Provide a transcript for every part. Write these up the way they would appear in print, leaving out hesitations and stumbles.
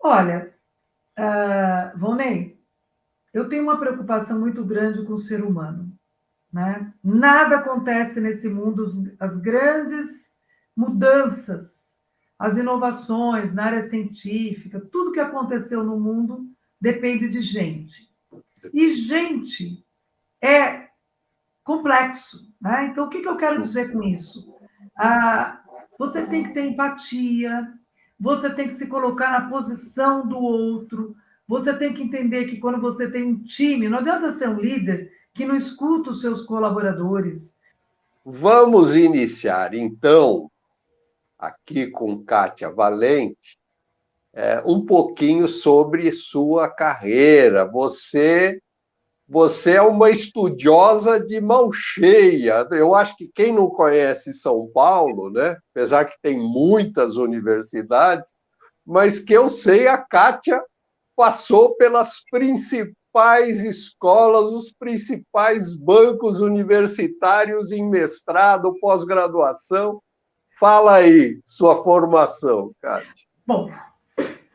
Olha, Volney, eu tenho uma preocupação muito grande com o ser humano, né? Nada acontece nesse mundo, as grandes mudanças, as inovações na área científica, tudo que aconteceu no mundo depende de gente. E gente é complexo, né? Então, o que eu quero Sim. dizer com isso? Ah, você tem que ter empatia, você tem que se colocar na posição do outro, você tem que entender que quando você tem um time, não adianta ser um líder que não escuta os seus colaboradores. Vamos iniciar, então, aqui com Kátia Valente, um pouquinho sobre sua carreira. Você é uma estudiosa de mão cheia. Eu acho que quem não conhece São Paulo, né, apesar que tem muitas universidades, mas que eu sei, a Kátia passou pelas principais escolas, os principais bancos universitários em mestrado, pós-graduação. Fala aí, sua formação, Kátia. Bom,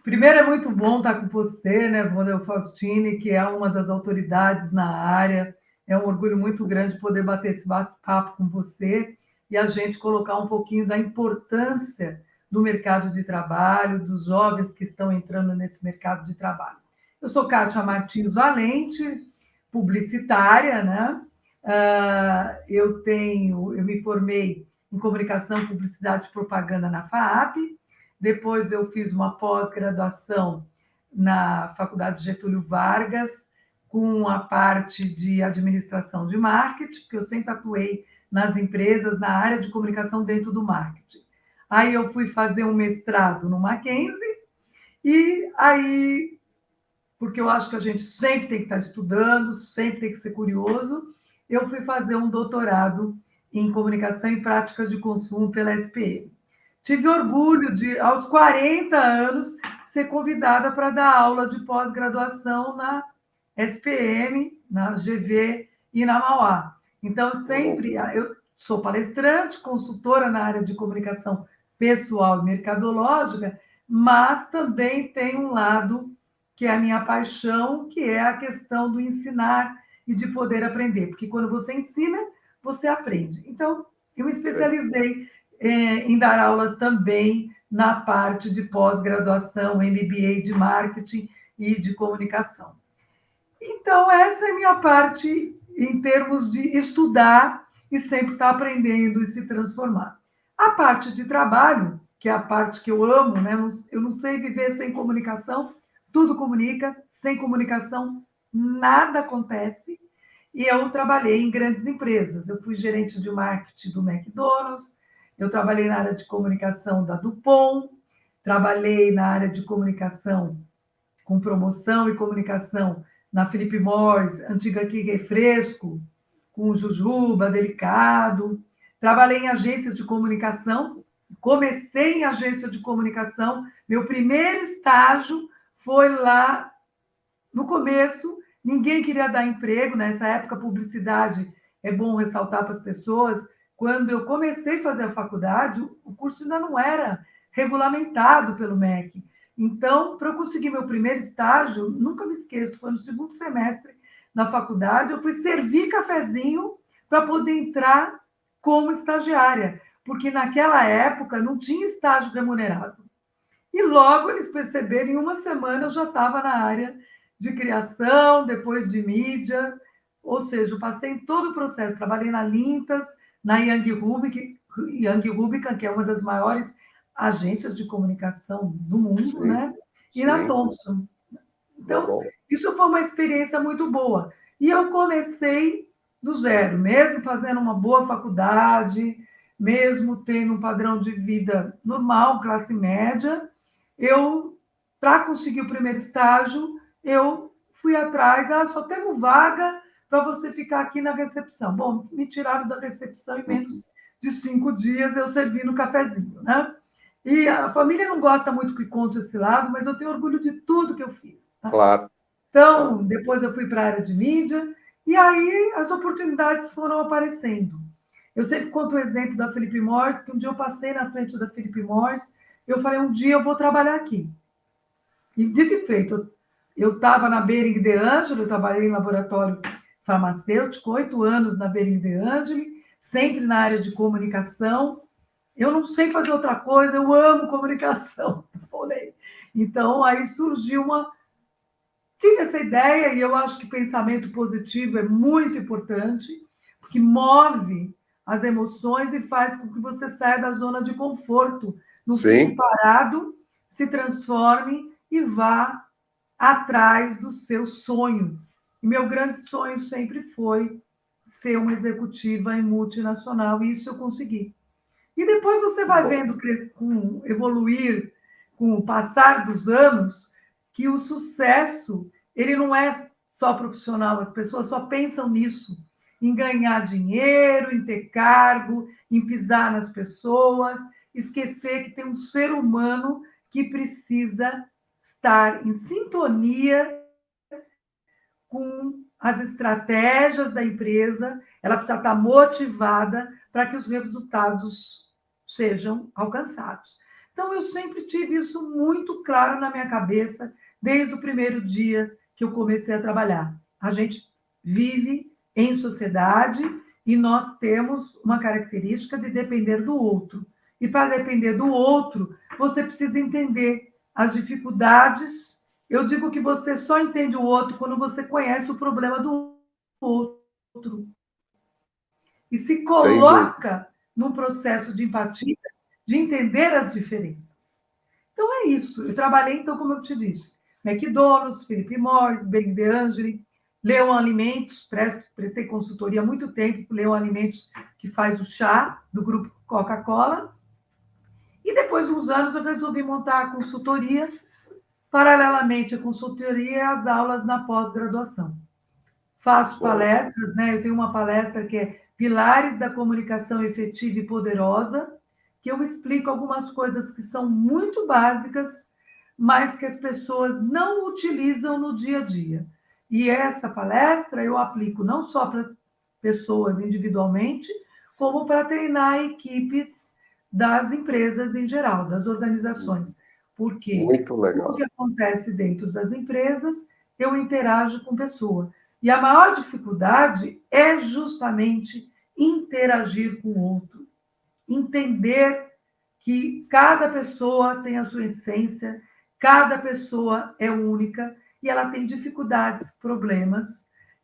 primeiro é muito bom estar com você, né, Vonel Faustini, que é uma das autoridades na área. É um orgulho muito grande poder bater esse bate-papo com você e a gente colocar um pouquinho da importância do mercado de trabalho, dos jovens que estão entrando nesse mercado de trabalho. Eu sou Kátia Martins Valente, publicitária, né? Eu me formei em comunicação, publicidade e propaganda na FAAP. Depois eu fiz uma pós-graduação na Faculdade Getúlio Vargas, com a parte de administração de marketing, porque eu sempre atuei nas empresas, na área de comunicação dentro do marketing. Aí eu fui fazer um mestrado no Mackenzie, e aí, porque eu acho que a gente sempre tem que estar estudando, sempre tem que ser curioso, eu fui fazer um doutorado em comunicação e práticas de consumo pela SPM. Tive orgulho de, aos 40 anos, ser convidada para dar aula de pós-graduação na SPM, na GV e na Mauá. Então, sempre, eu sou palestrante, consultora na área de comunicação pessoal e mercadológica, mas também tem um lado que é a minha paixão, que é a questão do ensinar e de poder aprender, porque quando você ensina, você aprende. Então, eu me especializei em dar aulas também na parte de pós-graduação, MBA de marketing e de comunicação. Então, essa é a minha parte em termos de estudar e sempre estar aprendendo e se transformar. A parte de trabalho, que é a parte que eu amo, né? Eu não sei viver sem comunicação, tudo comunica, sem comunicação nada acontece. E eu trabalhei em grandes empresas. Eu fui gerente de marketing do McDonald's, eu trabalhei na área de comunicação da Dupont, trabalhei na área de comunicação com promoção e comunicação na Philip Morris, antiga aqui Refresco, com Jujuba, Delicado. Trabalhei em agências de comunicação, comecei em agência de comunicação, meu primeiro estágio foi lá no começo, ninguém queria dar emprego, nessa época, publicidade, é bom ressaltar para as pessoas, quando eu comecei a fazer a faculdade, o curso ainda não era regulamentado pelo MEC. Então, para eu conseguir meu primeiro estágio, nunca me esqueço, foi no segundo semestre na faculdade, eu fui servir cafezinho para poder entrar como estagiária, porque naquela época não tinha estágio remunerado. E logo eles perceberam, em uma semana eu já estava na área de criação, depois de mídia, ou seja, eu passei em todo o processo. Trabalhei na Lintas, na Young Rubicon, que é uma das maiores agências de comunicação do mundo, Sim, né? E na sim, Thomson. tá Então, bom. isso foi uma experiência muito boa. E eu comecei do zero, mesmo fazendo uma boa faculdade, mesmo tendo um padrão de vida normal, classe média, eu, para conseguir o primeiro estágio, eu fui atrás, só temos vaga para você ficar aqui na recepção. Bom, me tiraram da recepção em menos de 5 dias, eu servi no cafezinho, né? E a família não gosta muito que conte esse lado, mas eu tenho orgulho de tudo que eu fiz. Tá? Claro, claro. Então, depois eu fui para a área de mídia, e aí as oportunidades foram aparecendo. Eu sempre conto o exemplo da Philip Morris, que um dia eu passei na frente da Philip Morris, eu falei, um dia eu vou trabalhar aqui. E dito e feito, eu estava na Behring de Angeli, eu trabalhei em laboratório farmacêutico, 8 anos na Behring de Angeli, sempre na área de comunicação. Eu não sei fazer outra coisa, eu amo comunicação. Então, aí surgiu uma... Tive essa ideia e eu acho que pensamento positivo é muito importante, porque move as emoções e faz com que você saia da zona de conforto, não fique parado, se transforme e vá atrás do seu sonho. E meu grande sonho sempre foi ser uma executiva em multinacional, e isso eu consegui. E depois você vai vendo evoluir com o passar dos anos, que o sucesso ele não é só profissional, as pessoas só pensam nisso, em ganhar dinheiro, em ter cargo, em pisar nas pessoas, esquecer que tem um ser humano que precisa estar em sintonia com as estratégias da empresa, ela precisa estar motivada para que os resultados sejam alcançados. Então, eu sempre tive isso muito claro na minha cabeça, desde o primeiro dia que eu comecei a trabalhar. A gente vive em sociedade e nós temos uma característica de depender do outro. E para depender do outro, você precisa entender as dificuldades. Eu digo que você só entende o outro quando você conhece o problema do outro. E se coloca num processo de empatia, de entender as diferenças. Então, é isso. Eu trabalhei, então, como eu te disse, McDonald's, Philip Morris, Behring de Angeli, Leon Alimentos, prestei consultoria há muito tempo para o Leon Alimentos, que faz o chá do grupo Coca-Cola. E depois de uns anos, eu resolvi montar a consultoria, paralelamente à consultoria e às aulas na pós-graduação. Faço palestras, né? Eu tenho uma palestra que é Pilares da Comunicação Efetiva e Poderosa, que eu explico algumas coisas que são muito básicas, mas que as pessoas não utilizam no dia a dia. E essa palestra eu aplico não só para pessoas individualmente, como para treinar equipes das empresas em geral, das organizações. Porque tudo que acontece dentro das empresas, eu interajo com pessoa. E a maior dificuldade é justamente interagir com o outro, entender que cada pessoa tem a sua essência, cada pessoa é única e ela tem dificuldades, problemas.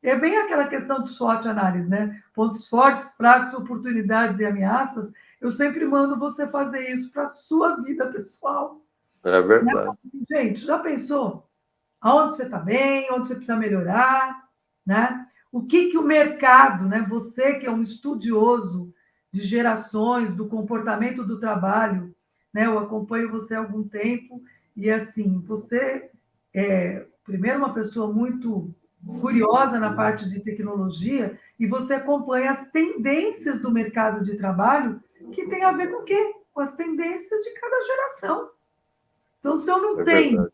É bem aquela questão do SWOT análise, né? Pontos fortes, fracos, oportunidades e ameaças. Eu sempre mando você fazer isso para a sua vida pessoal. É verdade. Gente, já pensou? Aonde você está bem, onde você precisa melhorar, né? O que o mercado, né? Você que é um estudioso de gerações, do comportamento do trabalho, né? Eu acompanho você há algum tempo e, assim, você é, primeiro, uma pessoa muito curiosa na parte de tecnologia e você acompanha as tendências do mercado de trabalho que tem a ver com o quê? Com as tendências de cada geração. Então, se eu não tenho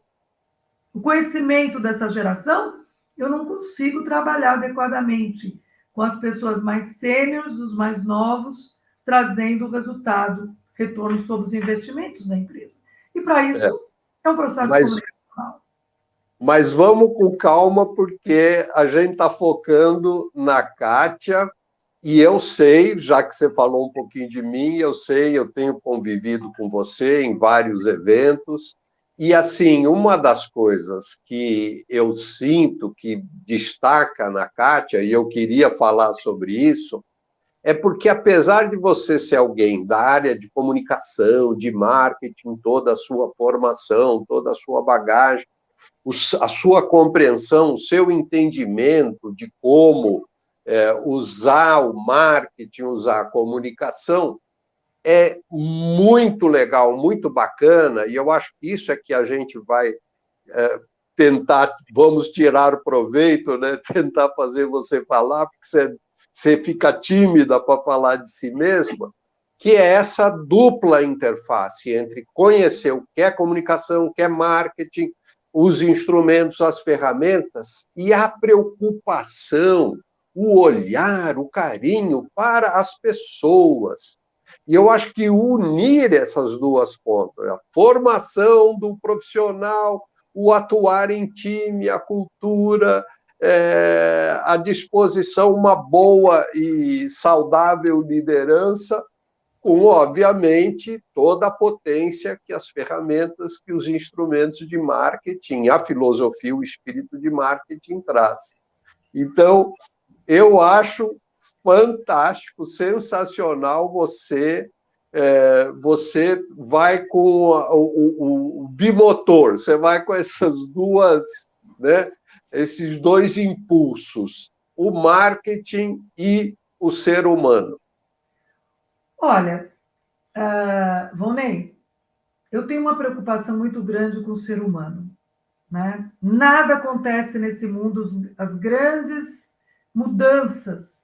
o conhecimento dessa geração, eu não consigo trabalhar adequadamente com as pessoas mais sêniores, os mais novos, trazendo resultado, retorno sobre os investimentos da empresa. E para isso, é um processo comunicacional. Mas vamos com calma, porque a gente está focando na Kátia, e eu sei, já que você falou um pouquinho de mim, eu sei, eu tenho convivido com você em vários eventos, e, assim, uma das coisas que eu sinto que destaca na Kátia, e eu queria falar sobre isso, é porque, apesar de você ser alguém da área de comunicação, de marketing, toda a sua formação, toda a sua bagagem, a sua compreensão, o seu entendimento de como usar o marketing, usar a comunicação, é muito legal, muito bacana, e eu acho que isso é que a gente vai tentar, vamos tirar proveito, né? Tentar fazer você falar, porque você fica tímida para falar de si mesma, que é essa dupla interface entre conhecer o que é comunicação, o que é marketing, os instrumentos, as ferramentas, e a preocupação, o olhar, o carinho para as pessoas. E eu acho que unir essas duas pontas, a formação do profissional, o atuar em time, a cultura, a disposição, uma boa e saudável liderança, com, obviamente, toda a potência que as ferramentas, que os instrumentos de marketing, a filosofia, o espírito de marketing traz. Então, eu acho fantástico, sensacional você vai com o bimotor, você vai com essas duas, né, esses dois impulsos, o marketing e o ser humano. Olha, Volney, eu tenho uma preocupação muito grande com o ser humano, né? Nada acontece nesse mundo, as grandes mudanças,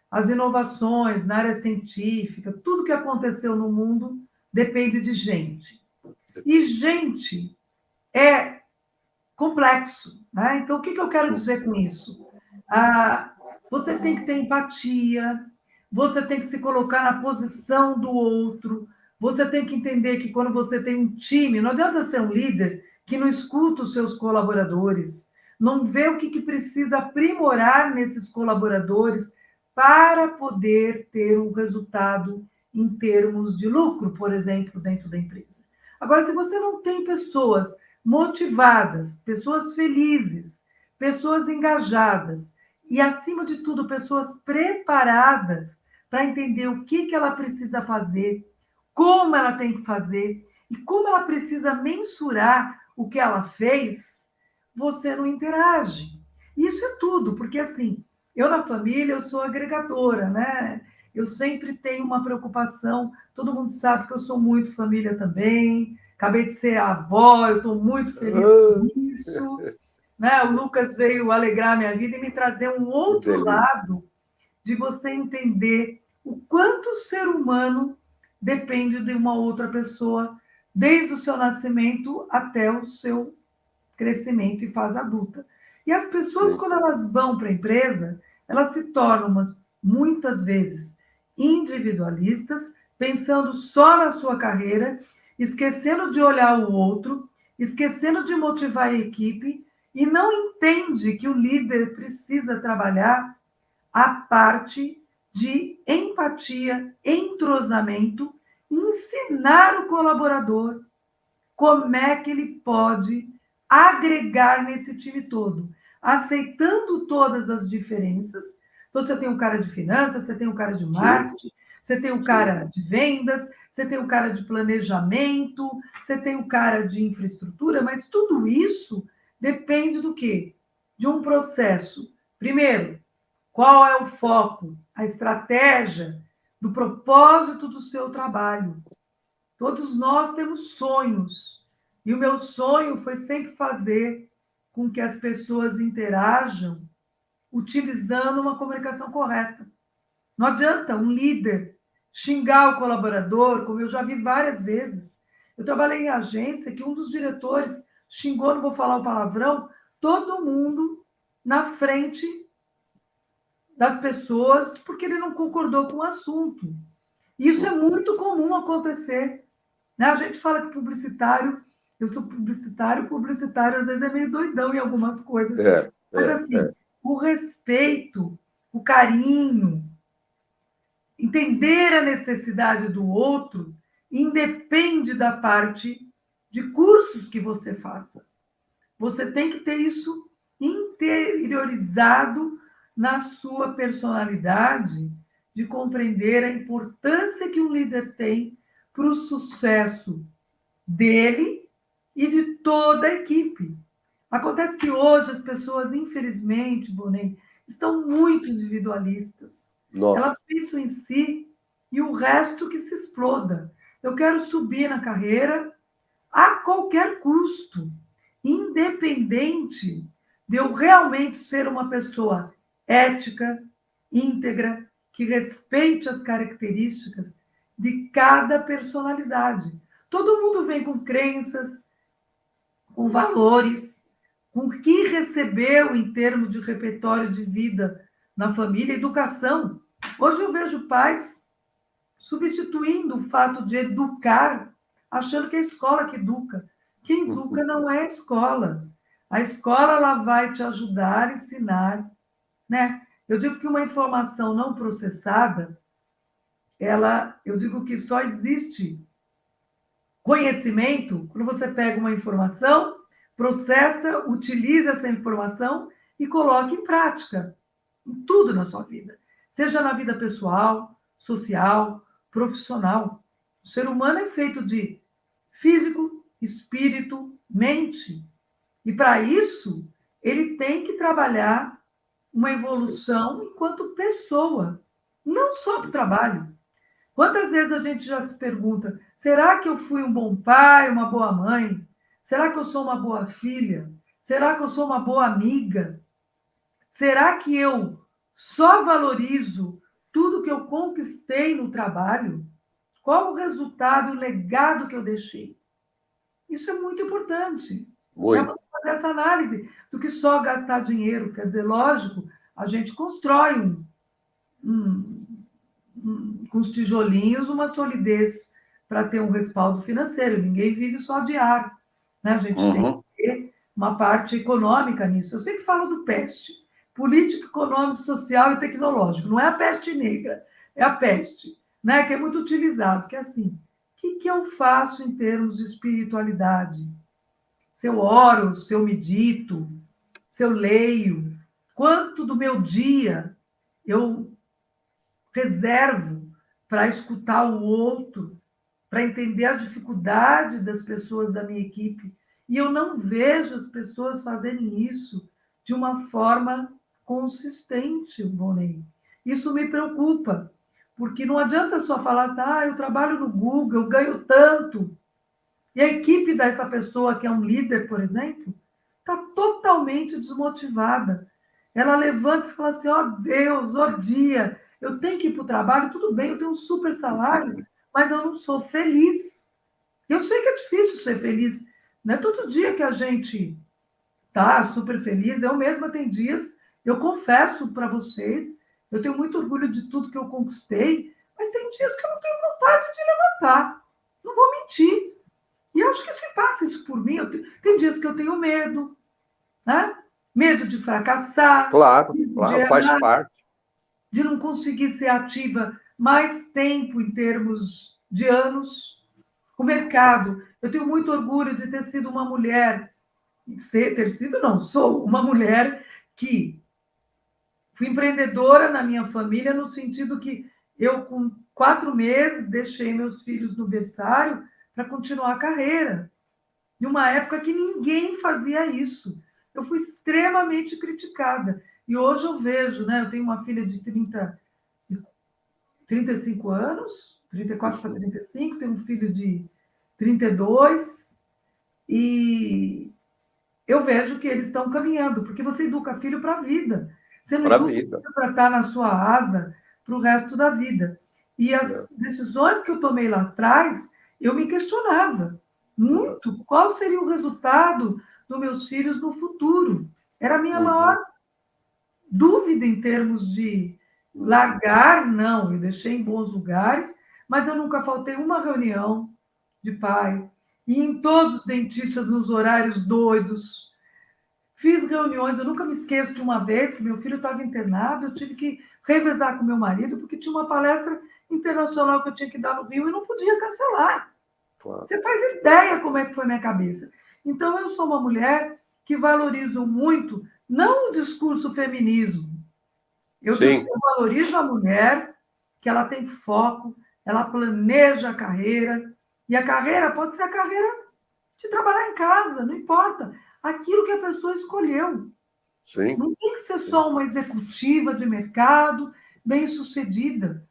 as inovações na área científica, tudo que aconteceu no mundo depende de gente. E gente é complexo, né? Então, o que eu quero dizer com isso? Você tem que ter empatia, você tem que se colocar na posição do outro, você tem que entender que quando você tem um time, não adianta ser um líder que não escuta os seus colaboradores, não vê o que precisa aprimorar nesses colaboradores para poder ter um resultado em termos de lucro, por exemplo, dentro da empresa. Agora, se você não tem pessoas motivadas, pessoas felizes, pessoas engajadas e, acima de tudo, pessoas preparadas para entender o que ela precisa fazer, como ela tem que fazer e como ela precisa mensurar o que ela fez, você não interage. Isso é tudo, porque assim, eu na família eu sou agregadora, né? Eu sempre tenho uma preocupação, todo mundo sabe que eu sou muito família também, acabei de ser avó, eu estou muito feliz por isso. Né? O Lucas veio alegrar minha vida e me trazer um outro lado de você entender o quanto o ser humano depende de uma outra pessoa, desde o seu nascimento até o seu crescimento e fase adulta. E as pessoas, quando elas vão para a empresa, elas se tornam, muitas vezes, individualistas, pensando só na sua carreira, esquecendo de olhar o outro, esquecendo de motivar a equipe, e não entende que o líder precisa trabalhar a parte de empatia, entrosamento, ensinar o colaborador como é que ele pode agregar nesse time todo, aceitando todas as diferenças. Então, você tem um cara de finanças, você tem um cara de marketing, você tem um cara de vendas, você tem um cara de planejamento, você tem um cara de infraestrutura, mas tudo isso depende do quê? De um processo. Primeiro, qual é o foco, a estratégia do propósito do seu trabalho? Todos nós temos sonhos. E o meu sonho foi sempre fazer com que as pessoas interajam utilizando uma comunicação correta. Não adianta um líder xingar o colaborador, como eu já vi várias vezes. Eu trabalhei em agência que um dos diretores xingou, não vou falar o palavrão, todo mundo na frente das pessoas porque ele não concordou com o assunto. Isso é muito comum acontecer. Né? A gente fala que publicitário, eu sou publicitário às vezes é meio doidão em algumas coisas. Mas assim, o respeito, o carinho, entender a necessidade do outro, independe da parte de cursos que você faça. Você tem que ter isso interiorizado na sua personalidade, de compreender a importância que um líder tem para o sucesso dele e de toda a equipe. Acontece que hoje as pessoas, infelizmente, Bonet, estão muito individualistas. Nossa. Elas pensam em si e o resto que se exploda. Eu quero subir na carreira a qualquer custo, independente de eu realmente ser uma pessoa ética, íntegra, que respeite as características de cada personalidade. Todo mundo vem com crenças, com valores, com o que recebeu em termos de repertório de vida na família, educação. Hoje eu vejo pais substituindo o fato de educar, achando que é a escola que educa. Quem educa não é a escola. A escola ela vai te ajudar, ensinar, né? Eu digo que uma informação não processada, eu digo que só existe conhecimento quando você pega uma informação, processa, utiliza essa informação e coloca em prática em tudo na sua vida, seja na vida pessoal, social, profissional. O ser humano é feito de físico, espírito, mente. E para isso, ele tem que trabalhar uma evolução enquanto pessoa, não só para o trabalho. Quantas vezes a gente já se pergunta: será que eu fui um bom pai, uma boa mãe? Será que eu sou uma boa filha? Será que eu sou uma boa amiga? Será que eu só valorizo tudo que eu conquistei no trabalho? Qual o resultado, o legado que eu deixei? Isso é muito importante para Muito. você fazer essa análise do que só gastar dinheiro. Quer dizer, lógico, a gente constrói um, com os tijolinhos uma solidez para ter um respaldo financeiro. Ninguém vive só de ar, né? A gente tem que ter uma parte econômica nisso. Eu sempre falo do PEST, político, econômico, social e tecnológico. Não é a peste negra, é a peste, né? Que é muito utilizado, que é assim, o que eu faço em termos de espiritualidade? Se eu oro, se eu medito, se eu leio, quanto do meu dia eu reservo para escutar o outro, para entender a dificuldade das pessoas da minha equipe. E eu não vejo as pessoas fazerem isso de uma forma consistente, Bonnie. Isso me preocupa, porque não adianta só falar assim, eu trabalho no Google, eu ganho tanto. E a equipe dessa pessoa, que é um líder, por exemplo, está totalmente desmotivada. Ela levanta e fala assim: ó Deus, ó dia, eu tenho que ir para o trabalho, tudo bem, eu tenho um super salário, mas eu não sou feliz. Eu sei que é difícil ser feliz. Não é todo dia que a gente tá super feliz. Eu mesma tenho dias, eu confesso para vocês, eu tenho muito orgulho de tudo que eu conquistei, mas tem dias que eu não tenho vontade de levantar. Não vou mentir. E eu acho que se passa isso por mim. Tem dias que eu tenho medo, né? Medo de fracassar, Claro, de claro, faz errar, parte. de não conseguir ser ativa mais tempo em termos de anos. O mercado, eu tenho muito orgulho de ter sido uma mulher, ter sido não, sou uma mulher que fui empreendedora na minha família, no sentido que eu, com 4 meses, deixei meus filhos no berçário para continuar a carreira. Em uma época que ninguém fazia isso. Eu fui extremamente criticada. E hoje eu vejo, né? Eu tenho uma filha de 35 anos, 34 para 35, tenho um filho de 32, e eu vejo que eles estão caminhando, porque você educa filho para a vida. Você não Para a educa vida. filho para estar na sua asa para o resto da vida. E as decisões que eu tomei lá atrás, eu me questionava muito qual seria o resultado dos meus filhos no futuro. Era a minha maior dúvida em termos de largar, não, eu deixei em bons lugares, mas eu nunca faltei uma reunião de pai. E em todos os dentistas nos horários doidos. Fiz reuniões, eu nunca me esqueço de uma vez que meu filho estava internado, eu tive que revezar com meu marido, porque tinha uma palestra internacional que eu tinha que dar no Rio e não podia cancelar. Claro. Você faz ideia como é que foi minha cabeça. Então, eu sou uma mulher que valorizo muito, não o discurso feminismo, eu valorizo a mulher, que ela tem foco, ela planeja a carreira, e a carreira pode ser a carreira de trabalhar em casa, não importa. Aquilo que a pessoa escolheu. Sim. Não tem que ser só uma executiva de mercado bem-sucedida.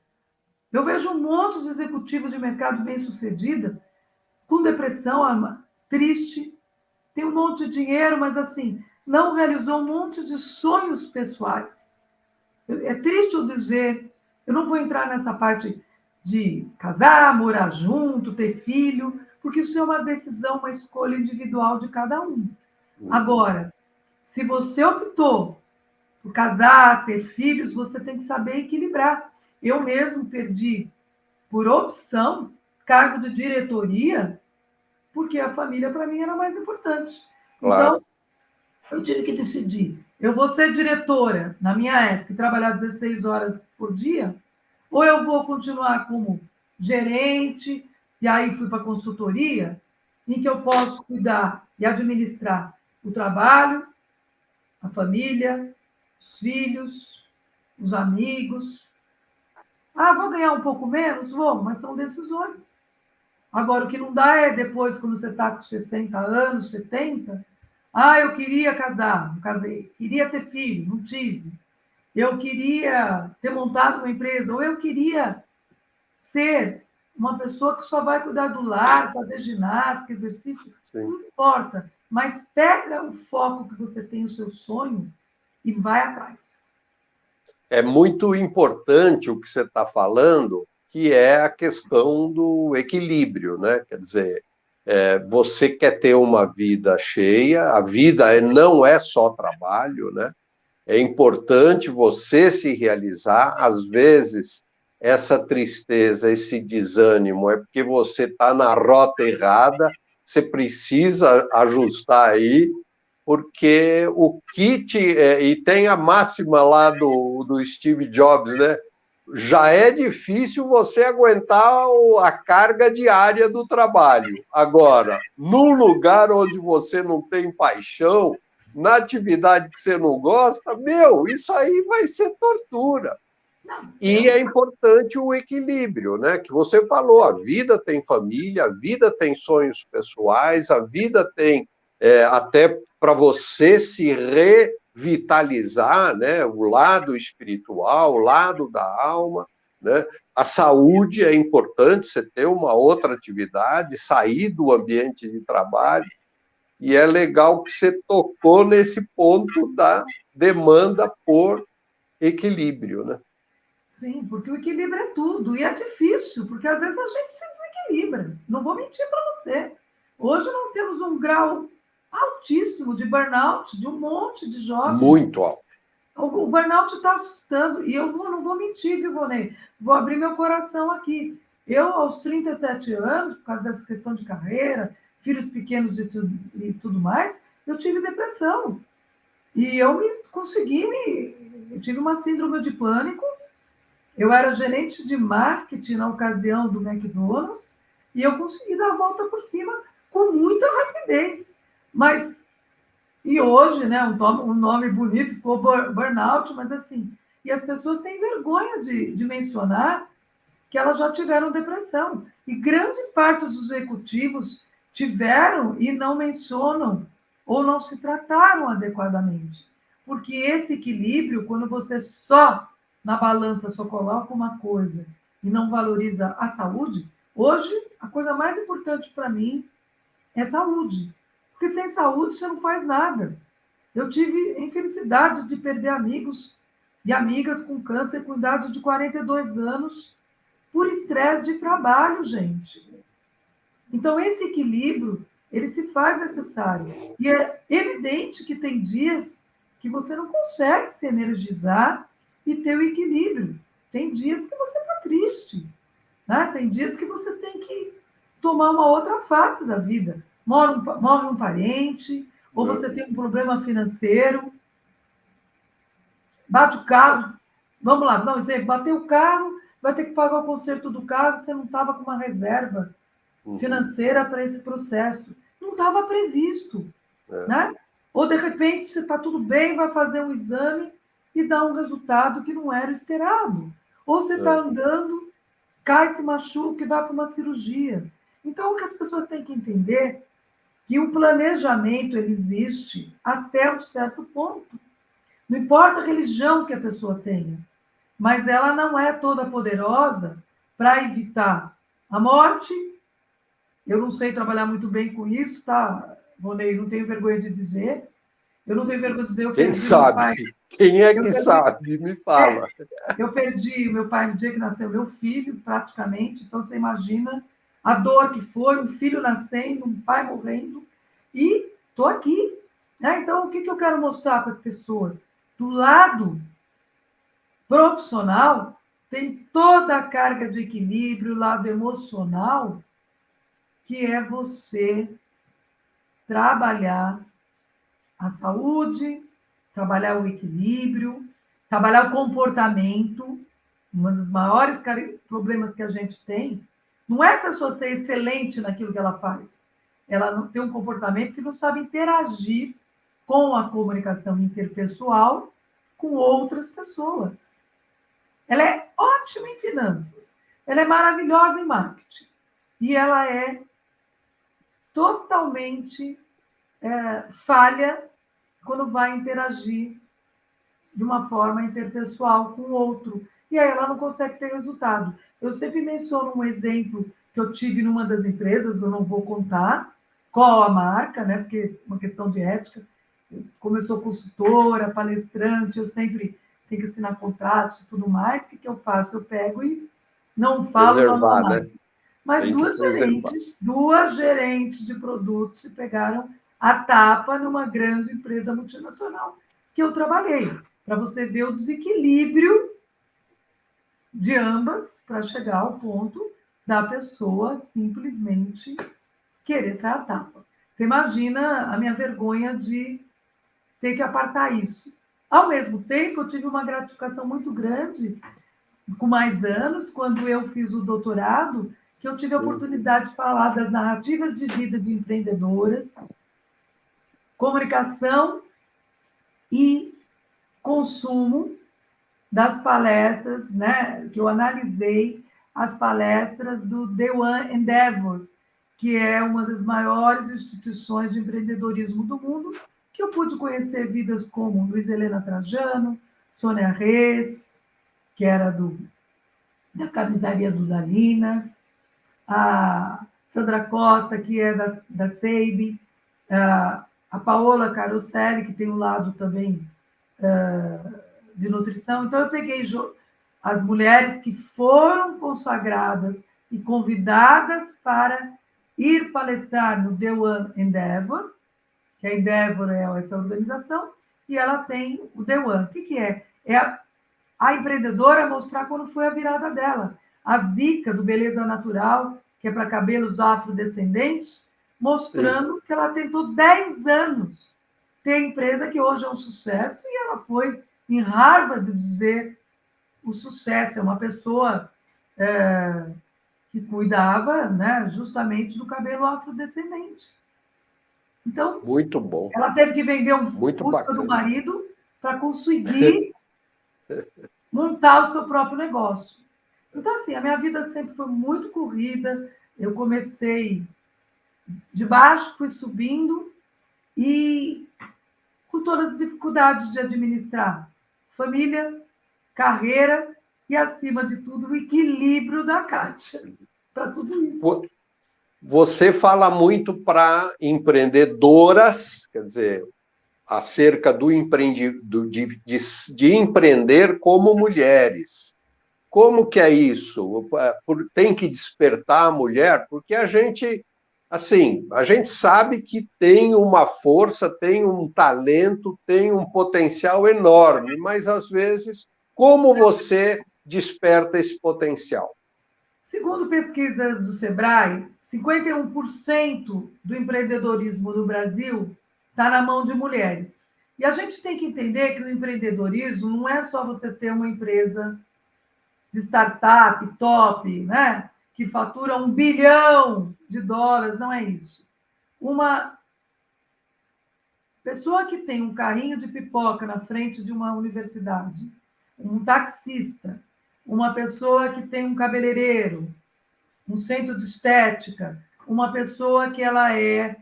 Eu vejo um monte de executivos de mercado bem-sucedida com depressão, triste, tem um monte de dinheiro, mas assim, não realizou um monte de sonhos pessoais. É triste eu dizer, eu não vou entrar nessa parte de casar, morar junto, ter filho, porque isso é uma decisão, uma escolha individual de cada um. Agora, se você optou por casar, ter filhos, você tem que saber equilibrar. Eu mesmo perdi, por opção, cargo de diretoria porque a família, para mim, era mais importante. Claro. Então, eu tive que decidir. Eu vou ser diretora, na minha época, e trabalhar 16 horas por dia, ou eu vou continuar como gerente, e aí fui para a consultoria, em que eu posso cuidar e administrar o trabalho, a família, os filhos, os amigos. Ah, vou ganhar um pouco menos? Vou, mas são decisões. Agora, o que não dá é depois, quando você está com 60 anos, 70, ah, eu queria casar, não casei. Queria ter filho, não tive. Eu queria ter montado uma empresa, ou eu queria ser uma pessoa que só vai cuidar do lar, fazer ginástica, exercício, Sim. não importa. Mas pega o foco que você tem, o seu sonho, e vai atrás. É muito importante o que você está falando, que é a questão do equilíbrio, né? Quer dizer, você quer ter uma vida cheia, a vida não é só trabalho, né? É importante você se realizar. Às vezes, essa tristeza, esse desânimo é porque você está na rota errada, você precisa ajustar aí, porque o kit, e tem a máxima lá do Steve Jobs, né? Já é difícil você aguentar a carga diária do trabalho. Agora, num lugar onde você não tem paixão, na atividade que você não gosta, isso aí vai ser tortura. E é importante o equilíbrio, né? Que você falou, a vida tem família, a vida tem sonhos pessoais, a vida tem até para você se revitalizar, né? O lado espiritual, o lado da alma, né? A saúde é importante, você ter uma outra atividade, sair do ambiente de trabalho. E é legal que você tocou nesse ponto da demanda por equilíbrio, né? Sim, porque o equilíbrio é tudo. E é difícil, porque às vezes a gente se desequilibra. Não vou mentir para você. Hoje nós temos um grau altíssimo de burnout de um monte de jovens. Muito alto. O burnout está assustando. E eu não vou mentir, viu, Vonei? Vou abrir meu coração aqui. Eu, aos 37 anos, por causa dessa questão de carreira, filhos pequenos e tudo mais, eu tive depressão. E eu tive uma síndrome de pânico. Eu era gerente de marketing na ocasião do McDonald's e eu consegui dar a volta por cima com muita rapidez. Mas, e hoje, né, um nome bonito, ficou burnout, mas assim, e as pessoas têm vergonha de mencionar que elas já tiveram depressão. E grande parte dos executivos tiveram e não mencionam ou não se trataram adequadamente. Porque esse equilíbrio, quando você só na balança só coloca uma coisa e não valoriza a saúde, hoje a coisa mais importante para mim é saúde. Porque sem saúde você não faz nada. Eu tive a infelicidade de perder amigos e amigas com câncer com idade de 42 anos por estresse de trabalho, gente. Então, esse equilíbrio, ele se faz necessário. E é evidente que tem dias que você não consegue se energizar e ter o equilíbrio. Tem dias que você está triste, né? Tem dias que você tem que tomar uma outra face da vida. Morre um parente, ou você tem um problema financeiro, bate o carro. Vamos lá, dá um exemplo. Bateu o carro, vai ter que pagar o conserto do carro, você não estava com uma reserva financeira para esse processo. Não estava previsto. Né? Ou, de repente, você está tudo bem, vai fazer um exame e dá um resultado que não era esperado. Ou você está andando, cai, se machuca e vai para uma cirurgia. Então, o que as pessoas têm que entender é que o planejamento ele existe até um certo ponto. Não importa a religião que a pessoa tenha, mas ela não é toda poderosa para evitar a morte. Eu não sei trabalhar muito bem com isso, tá, Vonei? Não tenho vergonha de dizer. Eu não tenho vergonha de dizer, eu Quem perdi sabe? meu pai. Quem é que sabe? Me fala. Eu perdi meu pai no dia que nasceu meu filho, praticamente. Então, você imagina a dor que foi, um filho nascendo, um pai morrendo. E estou aqui. Né? Então, o que eu quero mostrar para as pessoas? Do lado profissional, tem toda a carga de equilíbrio, o lado emocional que é você trabalhar a saúde, trabalhar o equilíbrio, trabalhar o comportamento. Um dos maiores problemas que a gente tem não é a pessoa ser excelente naquilo que ela faz. Ela não tem um comportamento que não sabe interagir com a comunicação interpessoal com outras pessoas. Ela é ótima em finanças, ela é maravilhosa em marketing e ela é totalmente falha quando vai interagir de uma forma interpessoal com o outro. E aí ela não consegue ter resultado. Eu sempre menciono um exemplo que eu tive numa das empresas, eu não vou contar qual a marca, né? Porque é uma questão de ética. Como eu sou consultora, palestrante, eu sempre tenho que assinar contratos e tudo mais. O que eu faço? Eu pego e não falo o nome da Preservar, marca. né? Mas Tem que preservar. duas gerentes de produtos se pegaram a tapa numa grande empresa multinacional que eu trabalhei, para você ver o desequilíbrio de ambas para chegar ao ponto da pessoa simplesmente querer sair a tapa. Você imagina a minha vergonha de ter que apartar isso. Ao mesmo tempo, eu tive uma gratificação muito grande, com mais anos, quando eu fiz o doutorado, que eu tive a Sim. oportunidade de falar das narrativas de vida de empreendedoras, comunicação e consumo das palestras, né, que eu analisei as palestras do The One Endeavor, que é uma das maiores instituições de empreendedorismo do mundo, que eu pude conhecer vidas como Luiz Helena Trajano, Sônia Reis, que era da camisaria do Dalina, a Sandra Costa, que é da SEIB, a Paola Caroselli, que tem um lado também de nutrição. Então, eu peguei as mulheres que foram consagradas e convidadas para ir palestrar no The One Endeavor, que a Endeavor é essa organização, e ela tem o The One. O que é? É a empreendedora mostrar quando foi a virada dela. A Zica, do Beleza Natural, que é para cabelos afrodescendentes, mostrando que ela tentou 10 anos ter empresa que hoje é um sucesso e ela foi em Harvard dizer o sucesso. É uma pessoa que cuidava, né, justamente do cabelo afrodescendente. Então, Muito bom. ela teve que vender um Muito Fusca do bacana. marido para conseguir montar o seu próprio negócio. Então, assim, a minha vida sempre foi muito corrida. Eu comecei de baixo, fui subindo e com todas as dificuldades de administrar família, carreira e, acima de tudo, o equilíbrio da Kátia para tudo isso. Você fala muito para empreendedoras, quer dizer, acerca do de empreender como mulheres. Como que é isso? Tem que despertar a mulher? Porque a gente sabe que tem uma força, tem um talento, tem um potencial enorme, mas às vezes, como você desperta esse potencial? Segundo pesquisas do Sebrae, 51% do empreendedorismo no Brasil está na mão de mulheres. E a gente tem que entender que o empreendedorismo não é só você ter uma empresa de startup top, né, que fatura $1 bilhão, não é isso. Uma pessoa que tem um carrinho de pipoca na frente de uma universidade, um taxista, uma pessoa que tem um cabeleireiro, um centro de estética, uma pessoa que ela é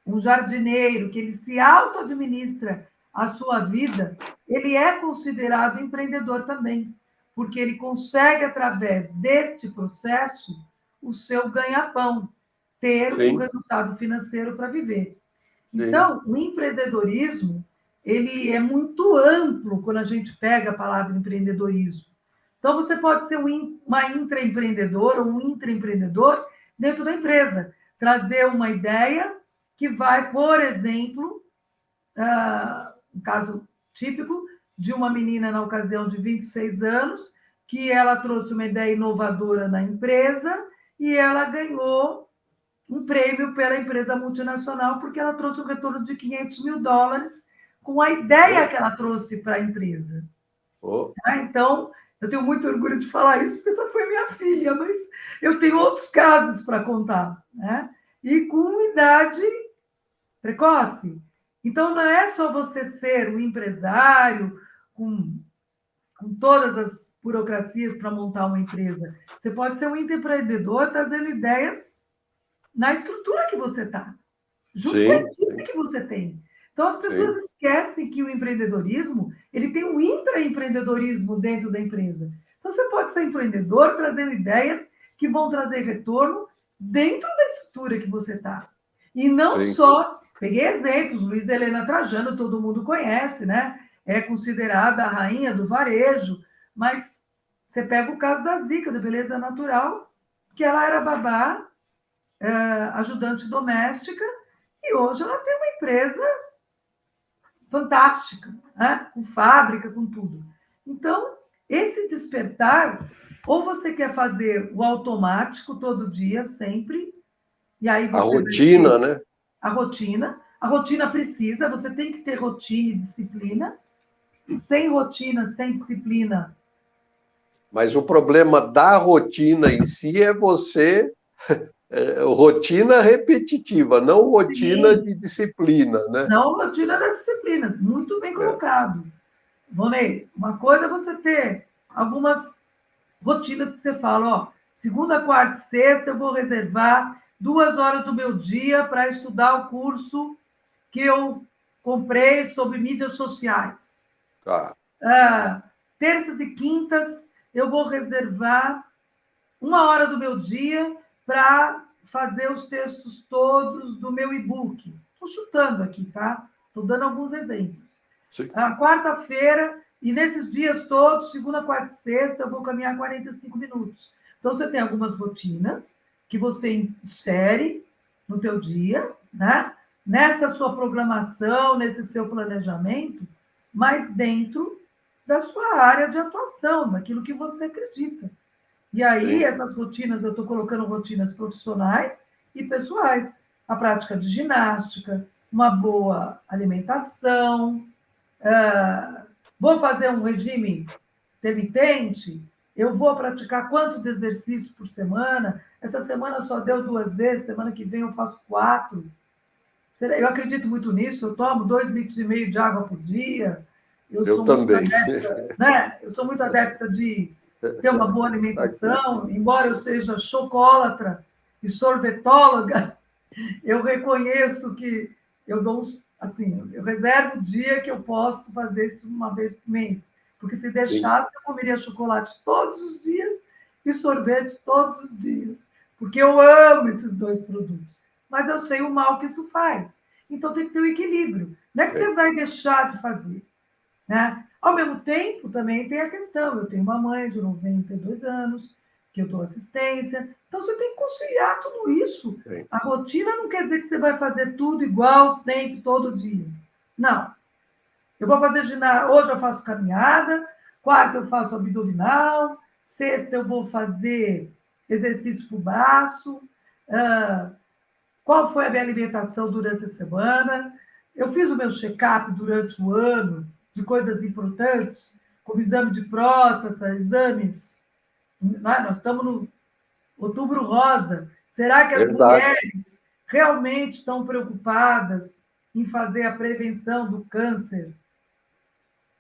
um jardineiro, que ele se auto-administra a sua vida, ele é considerado empreendedor também, porque ele consegue, através deste processo, o seu ganha-pão, ter um resultado financeiro para viver. Então, o empreendedorismo, ele é muito amplo quando a gente pega a palavra empreendedorismo. Então, você pode ser uma intraempreendedora ou um intraempreendedor dentro da empresa, trazer uma ideia que vai, por exemplo, um caso típico de uma menina na ocasião de 26 anos, que ela trouxe uma ideia inovadora na empresa e ela ganhou um prêmio pela empresa multinacional, porque ela trouxe um retorno de US$ 500 mil com a ideia que ela trouxe para a empresa. Então, eu tenho muito orgulho de falar isso, porque essa foi minha filha, mas eu tenho outros casos para contar, né? E com idade precoce. Então, não é só você ser um empresário com todas as burocracias para montar uma empresa. Você pode ser um empreendedor trazendo ideias na estrutura que você está, junto com a equipe que você tem. Então, as pessoas esquecem que o empreendedorismo, ele tem um intraempreendedorismo dentro da empresa. Então, você pode ser empreendedor trazendo ideias que vão trazer retorno dentro da estrutura que você está. E não só... Peguei exemplos, Luiz Helena Trajano, todo mundo conhece, né? É considerada a rainha do varejo, mas você pega o caso da Zica, da Beleza Natural, que ela era babá, ajudante doméstica, e hoje ela tem uma empresa fantástica, né? Com fábrica, com tudo. Então, esse despertar, ou você quer fazer o automático todo dia, sempre, e aí você... A rotina, né? A rotina precisa, você tem que ter rotina e disciplina. Sem rotina, sem disciplina... Mas o problema da rotina em si é você... rotina repetitiva, não rotina de disciplina, né? Não rotina da disciplina, muito bem colocado. Vonei, uma coisa é você ter algumas rotinas que você fala, ó, segunda, quarta e sexta eu vou reservar 2 horas do meu dia para estudar o curso que eu comprei sobre mídias sociais. Terças e quintas eu vou reservar 1 hora do meu dia para fazer os textos todos do meu e-book. Estou chutando aqui, tá? Estou dando alguns exemplos. Quarta-feira, e nesses dias todos, segunda, quarta e sexta, eu vou caminhar 45 minutos. Então, você tem algumas rotinas que você insere no teu dia, né? Nessa sua programação, nesse seu planejamento, mas dentro da sua área de atuação, daquilo que você acredita. E aí, essas rotinas, eu estou colocando rotinas profissionais e pessoais. A prática de ginástica, uma boa alimentação, vou fazer um regime intermitente, eu vou praticar quanto de exercício por semana? Essa semana só deu 2 vezes, semana que vem eu faço 4. Eu acredito muito nisso, eu tomo 2,5 litros de água por dia. Eu também. Eu sou muito adepta de ter uma boa alimentação, embora eu seja chocólatra e sorvetóloga, eu reconheço que eu dou assim, eu reservo o dia que eu posso fazer isso uma vez por mês, porque se deixasse eu comeria chocolate todos os dias e sorvete todos os dias, porque eu amo esses 2 produtos, mas eu sei o mal que isso faz. Então tem que ter um equilíbrio. Não é que você vai deixar de fazer, né? Ao mesmo tempo, também tem a questão, eu tenho uma mãe de 92 anos, que eu dou assistência, então você tem que conciliar tudo isso. A rotina não quer dizer que você vai fazer tudo igual, sempre, todo dia. Não. Eu vou fazer ginástica, hoje eu faço caminhada, quarta eu faço abdominal, sexta eu vou fazer exercício para o braço, qual foi a minha alimentação durante a semana, eu fiz o meu check-up durante o ano, de coisas importantes, como exame de próstata, exames. Nós estamos no Outubro Rosa. Será que as mulheres realmente estão preocupadas em fazer a prevenção do câncer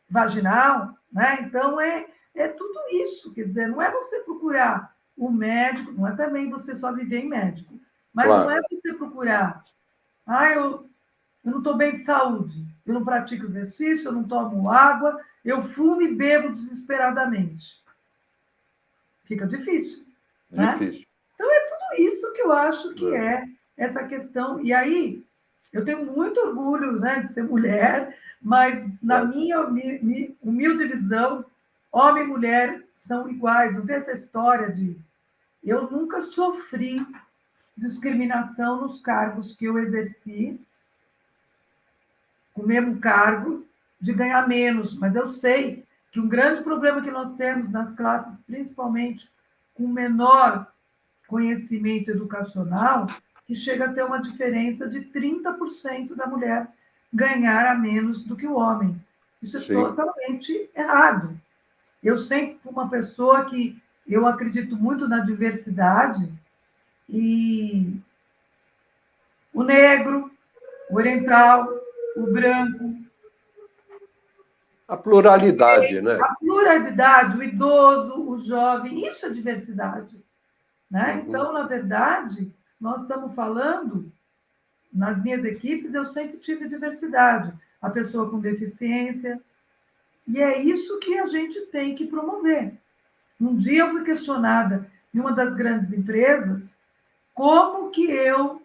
vaginal? Né? Então, é tudo isso. Quer dizer, não é você procurar o médico, não é também você só viver em médico, mas não é você procurar, eu não estou bem de saúde, eu não pratico exercício, eu não tomo água, eu fumo e bebo desesperadamente. Fica difícil, né? Então, é tudo isso que eu acho que é essa questão. E aí, eu tenho muito orgulho, né, de ser mulher, mas na minha humilde visão, homem e mulher são iguais. Não tem essa história de... Eu nunca sofri discriminação nos cargos que eu exerci, com o mesmo cargo, de ganhar menos, mas eu sei que um grande problema que nós temos nas classes, principalmente com menor conhecimento educacional que chega a ter uma diferença de 30% da mulher ganhar a menos do que o homem. Isso é totalmente errado. Eu sempre fui uma pessoa que eu acredito muito na diversidade e o negro, o oriental, o branco. A pluralidade, né? A pluralidade, o idoso, o jovem, isso é diversidade. Né? Então, na verdade, nós estamos falando, nas minhas equipes, eu sempre tive diversidade. A pessoa com deficiência. E é isso que a gente tem que promover. Um dia eu fui questionada em uma das grandes empresas como que eu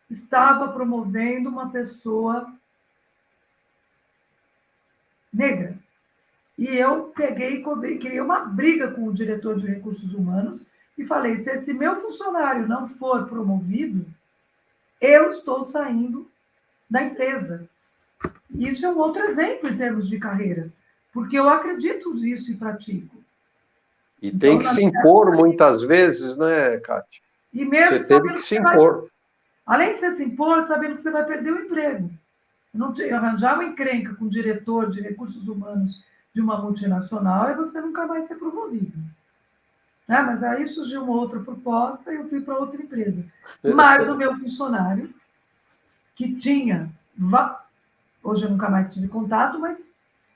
estava promovendo uma pessoa negra. E eu peguei e criei uma briga com o diretor de recursos humanos e falei, se esse meu funcionário não for promovido, eu estou saindo da empresa. Isso é um outro exemplo em termos de carreira, porque eu acredito nisso e pratico. E então, tem que se impor muitas vezes, né, Kátia? E mesmo você teve que se impor. Além de você se impor, sabendo que você vai perder o emprego. Não arranjar uma encrenca com o diretor de recursos humanos de uma multinacional e você nunca mais ser promovido. Né? Mas aí surgiu uma outra proposta e eu fui para outra empresa. Mas o meu funcionário, que tinha, hoje eu nunca mais tive contato, mas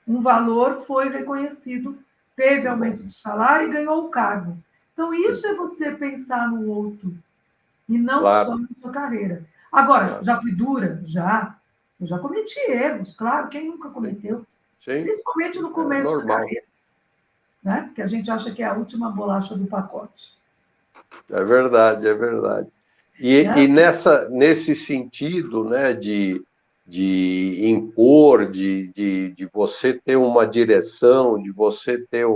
um valor foi reconhecido, teve aumento de salário e ganhou o cargo. Então, isso é você pensar no outro e não só na sua carreira. Agora, já fui dura? Já. Eu já cometi erros, claro, quem nunca cometeu? Sim. Principalmente no começo da carreira. Né? Porque a gente acha que é a última bolacha do pacote. É verdade, é verdade. E nesse sentido, né, de impor, de você ter uma direção, de você ter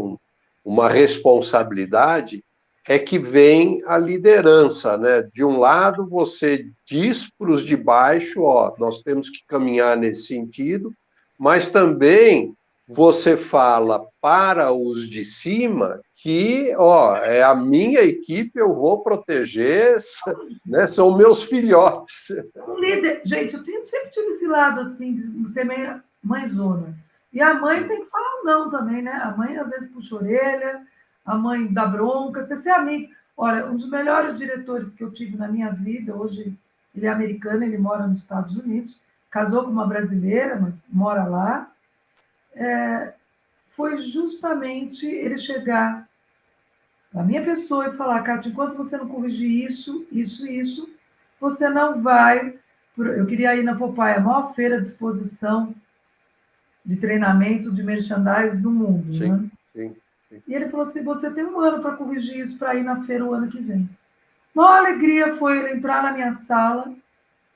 uma responsabilidade, é que vem a liderança, né? De um lado, você diz para os de baixo, ó, nós temos que caminhar nesse sentido, mas também você fala para os de cima que, ó, é a minha equipe, eu vou proteger, né? São meus filhotes. Um líder, gente, sempre tive esse lado assim, de ser meio mãezona. E a mãe tem que falar não também, né? A mãe às vezes puxa a orelha, a mãe dá bronca, você ser amigo. Olha, um dos melhores diretores que eu tive na minha vida, hoje ele é americano, ele mora nos Estados Unidos, casou com uma brasileira, mas mora lá. Foi justamente ele chegar na minha pessoa e falar, Cátia, enquanto você não corrigir isso, você não vai... Eu queria ir na Popeye, a maior feira de exposição de treinamento de merchandise do mundo. Sim, né? Sim. E ele falou assim, você tem um ano para corrigir isso, para ir na feira o ano que vem. Uma alegria foi ele entrar na minha sala,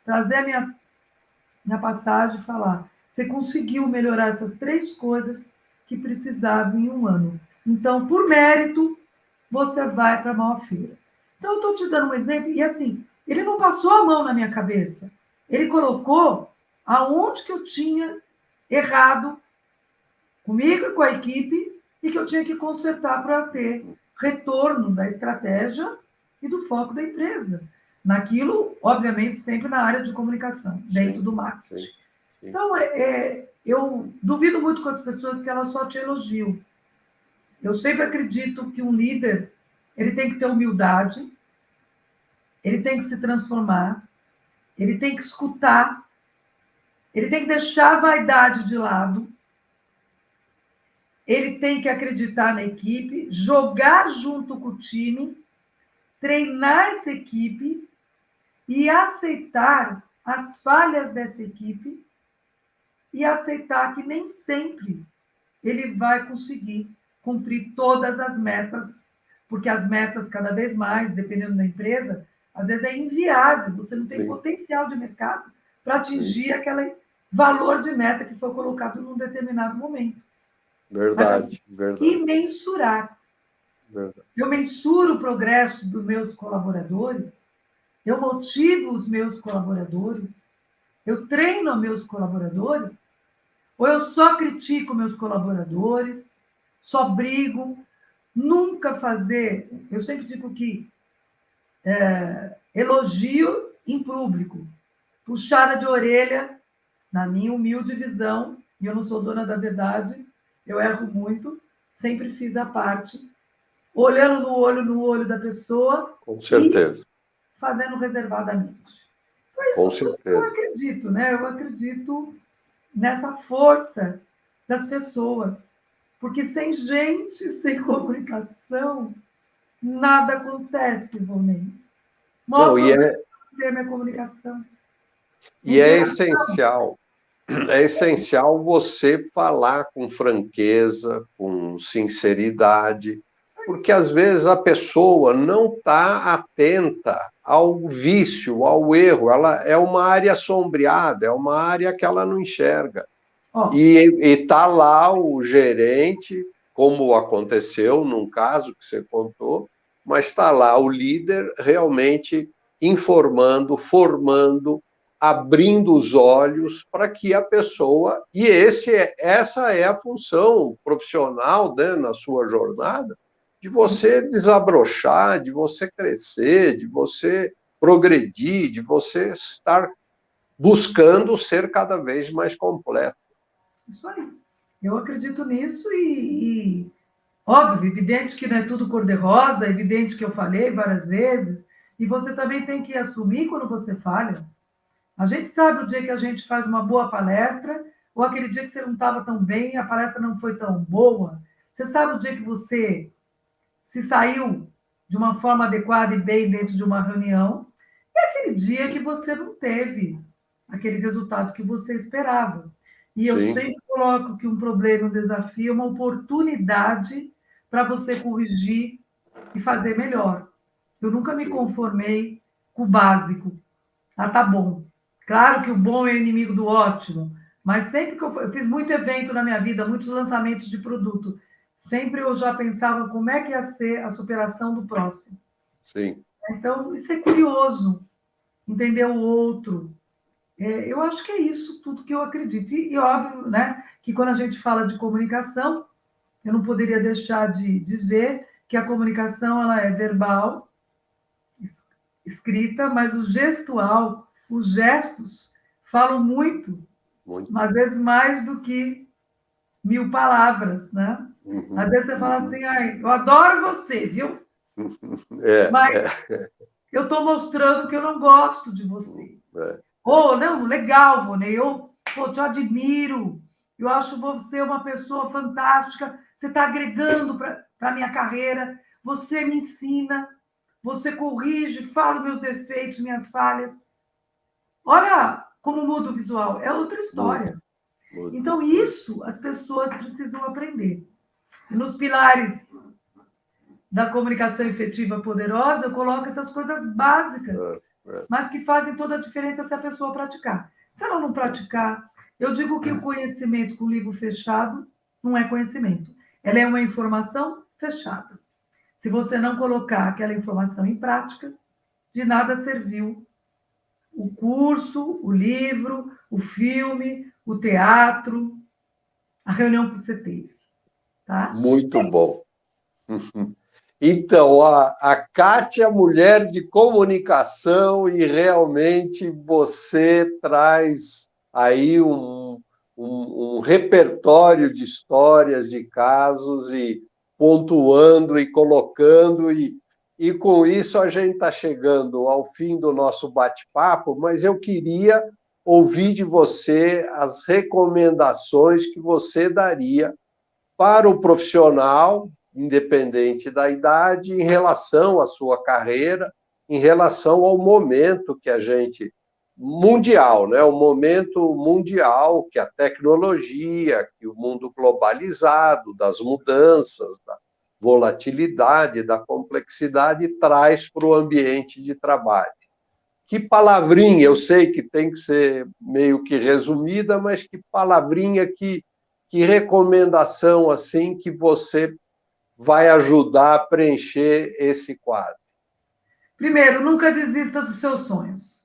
trazer a minha passagem e falar, você conseguiu melhorar essas 3 coisas que precisavam em um ano. Então, por mérito, você vai para a maior feira. Então, eu estou te dando um exemplo, e assim, ele não passou a mão na minha cabeça. Ele colocou aonde que eu tinha errado comigo e com a equipe e que eu tinha que consertar para ter retorno da estratégia e do foco da empresa. Naquilo, obviamente, sempre na área de comunicação, dentro do marketing. Sim. Então, eu duvido muito com as pessoas que elas só te elogiam. Eu sempre acredito que um líder ele tem que ter humildade, ele tem que se transformar, ele tem que escutar, ele tem que deixar a vaidade de lado, ele tem que acreditar na equipe, jogar junto com o time, treinar essa equipe e aceitar as falhas dessa equipe e aceitar que nem sempre ele vai conseguir cumprir todas as metas, porque as metas, cada vez mais, dependendo da empresa, às vezes é inviável, você não tem potencial de mercado para atingir aquele valor de meta que foi colocado num determinado momento. Verdade, Mas, verdade. E mensurar. Verdade. Eu mensuro o progresso dos meus colaboradores, eu motivo os meus colaboradores, eu treino meus colaboradores, ou eu só critico meus colaboradores, só brigo, nunca fazer... Eu sempre digo que elogio em público, puxada de orelha, na minha humilde visão, e eu não sou dona da verdade, eu erro muito, sempre fiz a parte, olhando no olho da pessoa Com certeza. e fazendo reservadamente. Então, Com isso tudo certeza. eu acredito, né? Eu acredito nessa força das pessoas, porque sem gente, sem comunicação, nada acontece, Volney. O maior Não, problema é minha comunicação. e é essencial. É essencial você falar com franqueza, com sinceridade, porque às vezes a pessoa não está atenta ao vício, ao erro. Ela é uma área sombreada, é uma área que ela não enxerga. Ó, E está lá o gerente, como aconteceu num caso que você contou, mas está lá o líder realmente informando, formando, abrindo os olhos para que a pessoa. E essa é a função profissional, né, na sua jornada, de você desabrochar, de você crescer, de você progredir, de você estar buscando ser cada vez mais completo. isso aí. Eu acredito nisso óbvio, evidente que não é tudo cor-de-rosa, evidente que eu falei várias vezes, e você também tem que assumir quando você falha. A gente sabe o dia que a gente faz uma boa palestra, ou aquele dia que você não estava tão bem, a palestra não foi tão boa. Você sabe o dia que você se saiu de uma forma adequada e bem dentro de uma reunião, e aquele dia que você não teve aquele resultado que você esperava. E eu Sim. sempre coloco que um problema, um desafio, é uma oportunidade para você corrigir e fazer melhor. Eu nunca me conformei com o básico. Ah, tá bom. Claro que o bom é inimigo do ótimo, mas sempre que eu fiz muito evento na minha vida, muitos lançamentos de produto, sempre eu já pensava como é que ia ser a superação do próximo. Sim. Então, isso é curioso, entender o outro. Eu acho que é isso tudo que eu acredito. E óbvio, né, que quando a gente fala de comunicação, eu não poderia deixar de dizer que a comunicação ela é verbal, escrita, mas o gestual, os gestos falam muito, Muito. às vezes mais do que 1000 palavras, né? Uhum. Às vezes você fala assim, ai, eu adoro você, viu? Mas eu estou mostrando que eu não gosto de você. Ou, não, legal, Vonei, eu te admiro, eu acho você uma pessoa fantástica, você está agregando para a minha carreira, você me ensina, você corrige, fala meus defeitos, minhas falhas. Olha como muda o visual, é outra história. Muito. Então, isso as pessoas precisam aprender. E nos pilares da comunicação efetiva poderosa, eu coloco essas coisas básicas, mas que fazem toda a diferença se a pessoa praticar. Se ela não praticar, eu digo que o conhecimento com o livro fechado não é conhecimento. Ela é uma informação fechada. Se você não colocar aquela informação em prática, de nada serviu o curso, o livro, o filme, o teatro, a reunião que você teve. Tá? Muito bom. Então, a Kátia é mulher de comunicação e realmente você traz aí um repertório de histórias, de casos e pontuando e colocando e com isso a gente está chegando ao fim do nosso bate-papo, mas eu queria ouvir de você as recomendações que você daria para o profissional, independente da idade, em relação à sua carreira, em relação ao momento que a gente mundial, né? O momento mundial que a tecnologia, que o mundo globalizado, das mudanças, da volatilidade, da complexidade traz para o ambiente de trabalho. Que palavrinha, eu sei que tem que ser meio que resumida, mas que palavrinha, que recomendação assim que você vai ajudar a preencher esse quadro? Primeiro, nunca desista dos seus sonhos.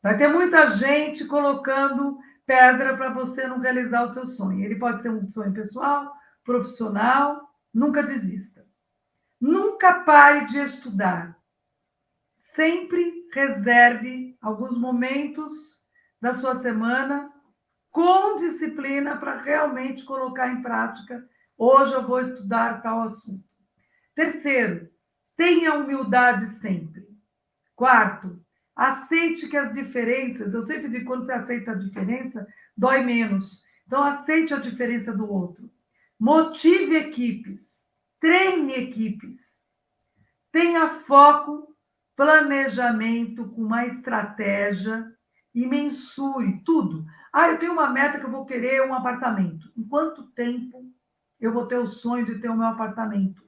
Vai ter muita gente colocando pedra para você não realizar o seu sonho. Ele pode ser um sonho pessoal, profissional. Nunca desista. Nunca pare de estudar. sempre reserve alguns momentos da sua semana com disciplina para realmente colocar em prática. Hoje eu vou estudar tal assunto. Terceiro, tenha humildade sempre. Quarto, aceite que as diferenças, eu sempre digo, quando você aceita a diferença, dói menos. Então, aceite a diferença do outro. Motive equipes, treine equipes. Tenha foco, planejamento com uma estratégia e mensure tudo. Eu tenho uma meta que eu vou querer um apartamento. Em quanto tempo eu vou ter o sonho de ter o meu apartamento?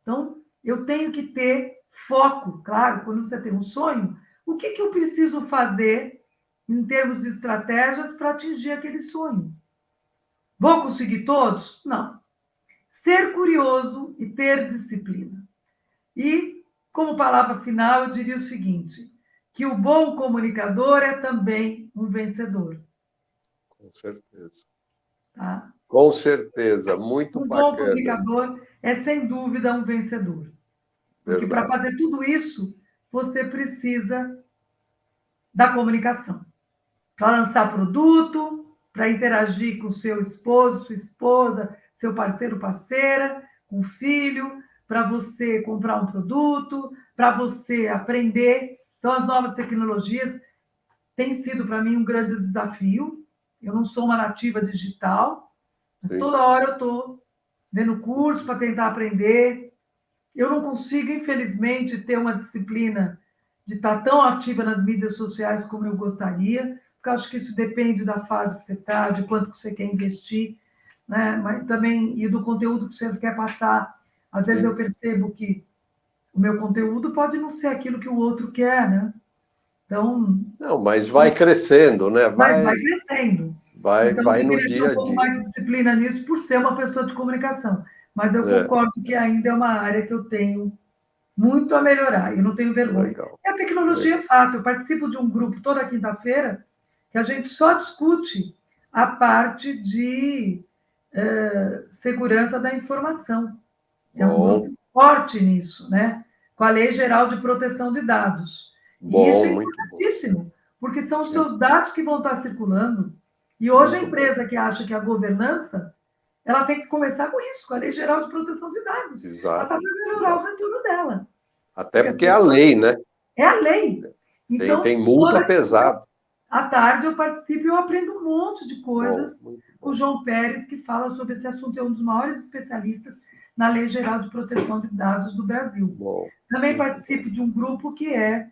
Então, eu tenho que ter foco, claro, quando você tem um sonho, o que eu preciso fazer em termos de estratégias para atingir aquele sonho? Vou conseguir todos? Não. Ser curioso e ter disciplina. E, como palavra final, eu diria o seguinte, que o bom comunicador é também um vencedor. Com certeza. Tá? Com certeza, muito bacana. Um bom comunicador é, sem dúvida, um vencedor. Porque para fazer tudo isso, você precisa da comunicação. Para lançar produto, para interagir com seu esposo, sua esposa, seu parceiro, parceira, com o filho, para você comprar um produto, para você aprender. Então, as novas tecnologias têm sido, para mim, um grande desafio. Eu não sou uma nativa digital, mas Sim. toda hora eu estou vendo curso para tentar aprender. Eu não consigo, infelizmente, ter uma disciplina de estar tão ativa nas mídias sociais como eu gostaria, porque eu acho que isso depende da fase que você está, de quanto que você quer investir, né? Mas também, e do conteúdo que você quer passar. Às vezes eu percebo que o meu conteúdo pode não ser aquilo que o outro quer, né? Então... Não, mas vai crescendo, né? Mas vai crescendo. Então, eu no deveria ter dia um a pouco dia. mais de disciplina nisso, por ser uma pessoa de comunicação. Mas eu concordo que ainda é uma área que eu tenho muito a melhorar, e não tenho vergonha. Legal. E a tecnologia é fato. Eu participo de um grupo toda quinta-feira que a gente só discute a parte de segurança da informação. É um grupo forte nisso, né? Com a Lei Geral de Proteção de Dados. E isso é importantíssimo, porque são os seus dados que vão estar circulando. E hoje a empresa que acha que a governança, ela tem que começar com isso, com a Lei Geral de Proteção de Dados. Exato. Para melhorar o retorno dela. Até porque é a lei, né? É a lei. Então, tem multa pesada. À tarde eu participo e eu aprendo um monte de coisas com o João Pérez, que fala sobre esse assunto, é um dos maiores especialistas na Lei Geral de Proteção de Dados do Brasil. Também participo de um grupo que é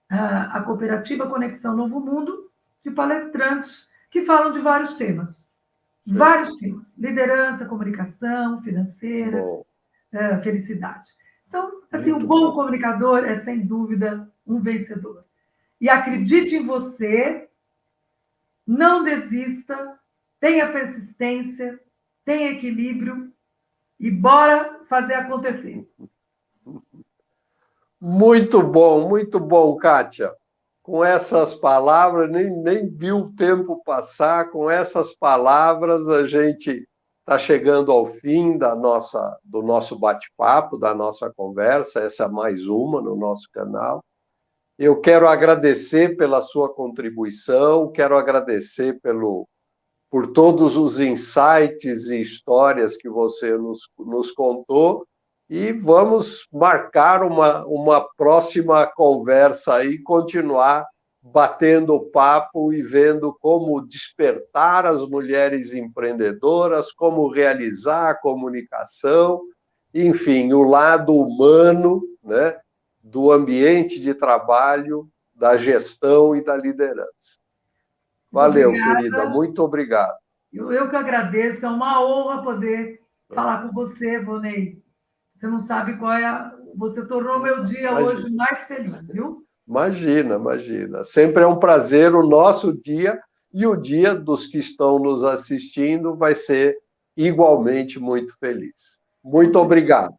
a Cooperativa Conexão Novo Mundo, de palestrantes que falam de vários temas. Vários temas. Liderança, comunicação, financeira, felicidade. Então, assim, o bom comunicador é, sem dúvida, um vencedor. E acredite em você, não desista, tenha persistência, tenha equilíbrio e bora fazer acontecer. Muito bom, Kátia. Com essas palavras, nem vi o tempo passar, com essas palavras a gente está chegando ao fim do nosso bate-papo, da nossa conversa, essa é mais uma no nosso canal. Eu quero agradecer pela sua contribuição, quero agradecer por todos os insights e histórias que você nos contou, e vamos marcar uma próxima conversa aí, continuar batendo papo e vendo como despertar as mulheres empreendedoras, como realizar a comunicação, enfim, o lado humano, né, do ambiente de trabalho, da gestão e da liderança. Valeu, obrigada, querida, muito obrigado. Eu que agradeço, é uma honra poder falar com você, Vonei. Você não sabe qual é Você tornou meu dia hoje mais feliz, viu? Imagina. Sempre é um prazer. O nosso dia e o dia dos que estão nos assistindo vai ser igualmente muito feliz. Muito obrigado.